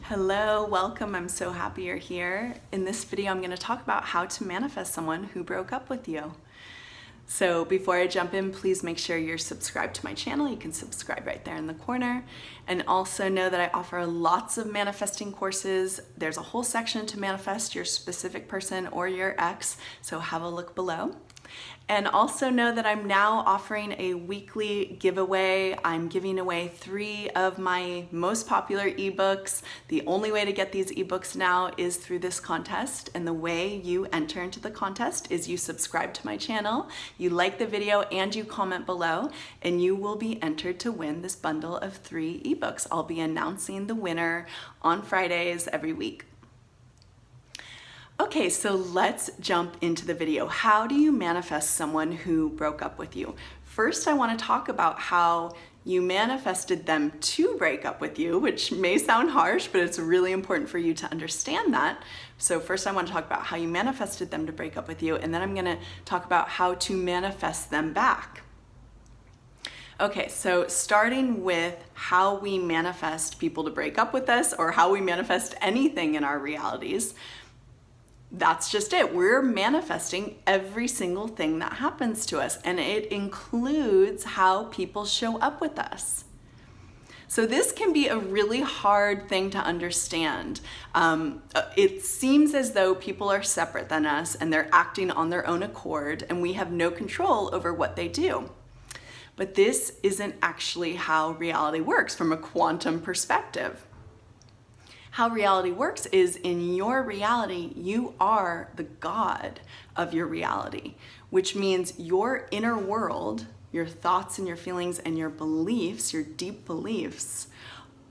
Hello, welcome. I'm so happy you're here. In this video, I'm going to talk about how to manifest someone who broke up with you. So before I jump in, please make sure you're subscribed to my channel. You can subscribe right there in the corner. And also know that I offer lots of manifesting courses. There's a whole section to manifest your specific person or your ex, so have a look below. And also know that I'm now offering a weekly giveaway. I'm giving away 3 of my most popular ebooks. The only way to get these ebooks now is through this contest. And the way you enter into the contest is you subscribe to my channel, you like the video, and you comment below, and you will be entered to win this bundle of 3 ebooks. I'll be announcing the winner on Fridays every week. Okay, so let's jump into the video. How do you manifest someone who broke up with you? First, I want to talk about how you manifested them to break up with you, which may sound harsh, but it's really important for you to understand that. So first, I want to talk about how you manifested them to break up with you, and then I'm going to talk about how to manifest them back. Okay, so starting with how we manifest people to break up with us, or how we manifest anything in our realities. That's just it. We're manifesting every single thing that happens to us, and it includes how people show up with us. So this can be a really hard thing to understand. It seems as though people are separate than us and they're acting on their own accord, and we have no control over what they do. But this isn't actually how reality works from a quantum perspective. How reality works is, in your reality, you are the God of your reality, which means your inner world, your thoughts and your feelings and your beliefs, your deep beliefs,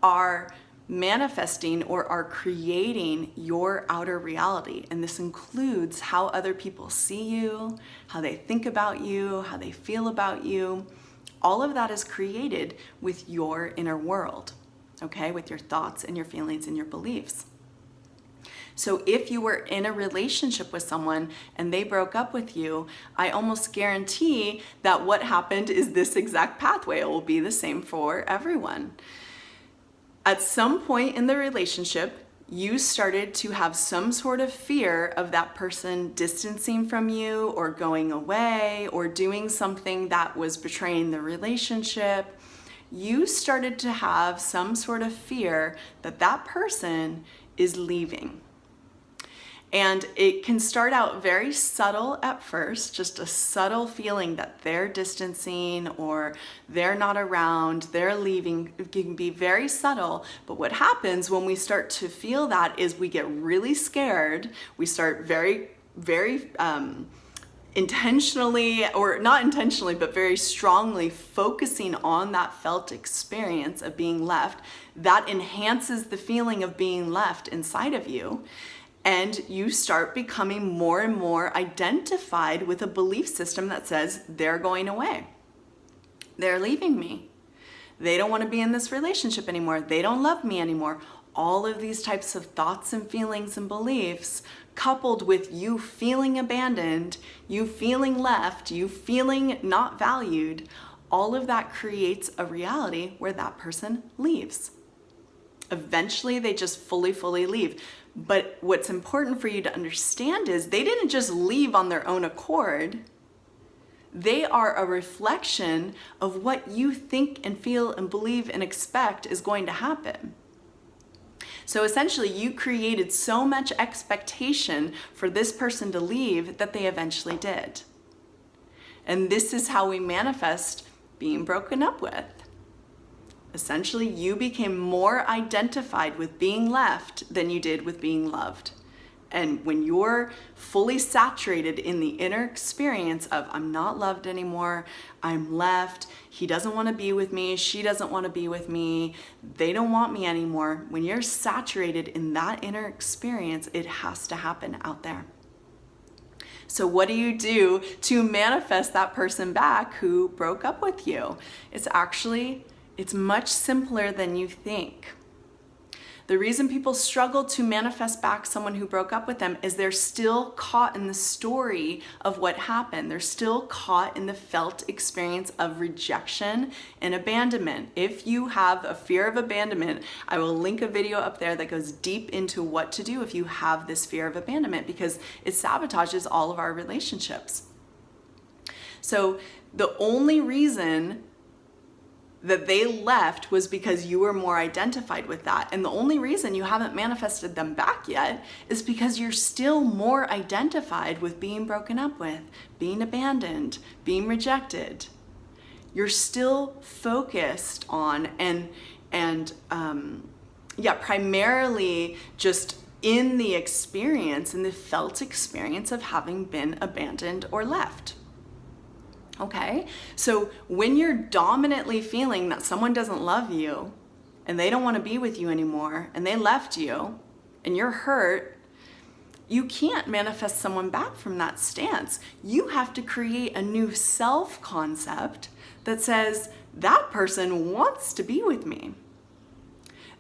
are manifesting or are creating your outer reality. And this includes how other people see you, how they think about you, how they feel about you. All of that is created with your inner world. Okay, with your thoughts and your feelings and your beliefs. So if you were in a relationship with someone and they broke up with you, I almost guarantee that what happened is this exact pathway. It will be the same for everyone. At some point in the relationship, you started to have some sort of fear of that person distancing from you or going away or doing something that was betraying the relationship. You started to have some sort of fear that that person is leaving. And it can start out very subtle at first, just a subtle feeling that they're distancing or they're not around, they're leaving. It can be very subtle, but what happens when we start to feel that is we get really scared. We start very intentionally, or not intentionally, but very strongly focusing on that felt experience of being left. That enhances the feeling of being left inside of you. And you start becoming more and more identified with a belief system that says they're going away. They're leaving me. They don't want to be in this relationship anymore. They don't love me anymore. All of these types of thoughts and feelings and beliefs, coupled with you feeling abandoned, you feeling left, you feeling not valued, all of that creates a reality where that person leaves. Eventually, they just fully leave. But what's important for you to understand is they didn't just leave on their own accord. They are a reflection of what you think and feel and believe and expect is going to happen. So essentially, you created so much expectation for this person to leave that they eventually did. And this is how we manifest being broken up with. Essentially, you became more identified with being left than you did with being loved. And when you're fully saturated in the inner experience of, I'm not loved anymore, I'm left, he doesn't want to be with me, she doesn't want to be with me, they don't want me anymore. When you're saturated in that inner experience, it has to happen out there. So what do you do to manifest that person back who broke up with you? It's much simpler than you think. The reason people struggle to manifest back someone who broke up with them is they're still caught in the story of what happened. They're still caught in the felt experience of rejection and abandonment. If you have a fear of abandonment, I will link a video up there that goes deep into what to do if you have this fear of abandonment, because it sabotages all of our relationships. So the only reason that they left was because you were more identified with that. And the only reason you haven't manifested them back yet is because you're still more identified with being broken up with, being abandoned, being rejected. You're still focused on primarily just in the experience, in the felt experience of having been abandoned or left. Okay, so when you're dominantly feeling that someone doesn't love you and they don't want to be with you anymore and they left you and you're hurt, you can't manifest someone back from that stance. You have to create a new self-concept that says, that person wants to be with me.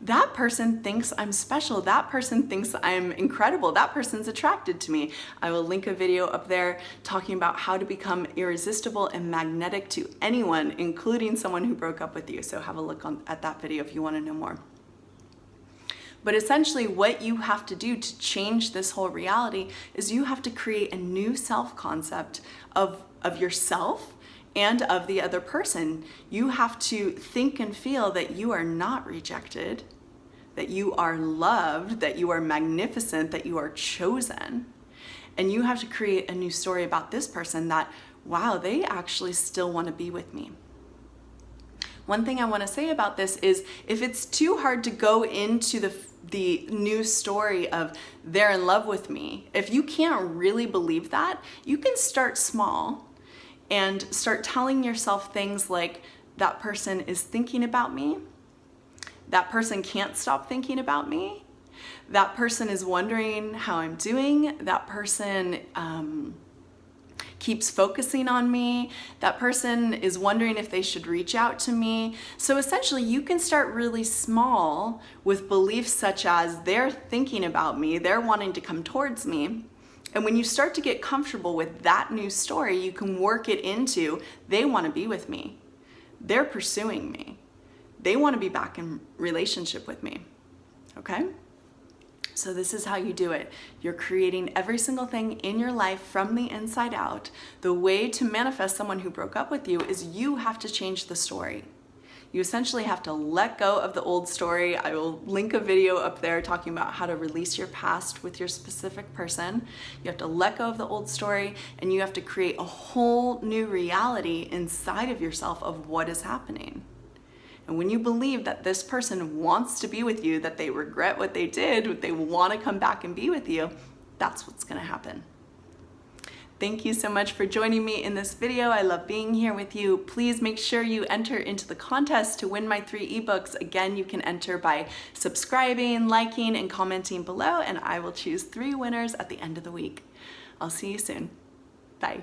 That person thinks I'm special. That person thinks I'm incredible. That person's attracted to me. I will link a video up there talking about how to become irresistible and magnetic to anyone, including someone who broke up with you. So have a look at that video if you want to know more. But essentially what you have to do to change this whole reality is you have to create a new self-concept of yourself and of the other person. You have to think and feel that you are not rejected, that you are loved, that you are magnificent, that you are chosen. And you have to create a new story about this person that, wow, they actually still want to be with me. One thing I want to say about this is if it's too hard to go into the new story of they're in love with me, if you can't really believe that, you can start small and start telling yourself things like, that person is thinking about me. That person can't stop thinking about me. That person is wondering how I'm doing. That person keeps focusing on me. That person is wondering if they should reach out to me. So essentially you can start really small with beliefs such as they're thinking about me, they're wanting to come towards me. And when you start to get comfortable with that new story, you can work it into, they want to be with me. They're pursuing me. They want to be back in relationship with me. Okay? So this is how you do it. You're creating every single thing in your life from the inside out. The way to manifest someone who broke up with you is you have to change the story. You essentially have to let go of the old story. I will link a video up there talking about how to release your past with your specific person. You have to let go of the old story and you have to create a whole new reality inside of yourself of what is happening. And when you believe that this person wants to be with you, that they regret what they did, that they want to come back and be with you, that's what's going to happen. Thank you so much for joining me in this video. I love being here with you. Please make sure you enter into the contest to win my 3 ebooks. Again, you can enter by subscribing, liking, and commenting below, and I will choose 3 winners at the end of the week. I'll see you soon. Bye.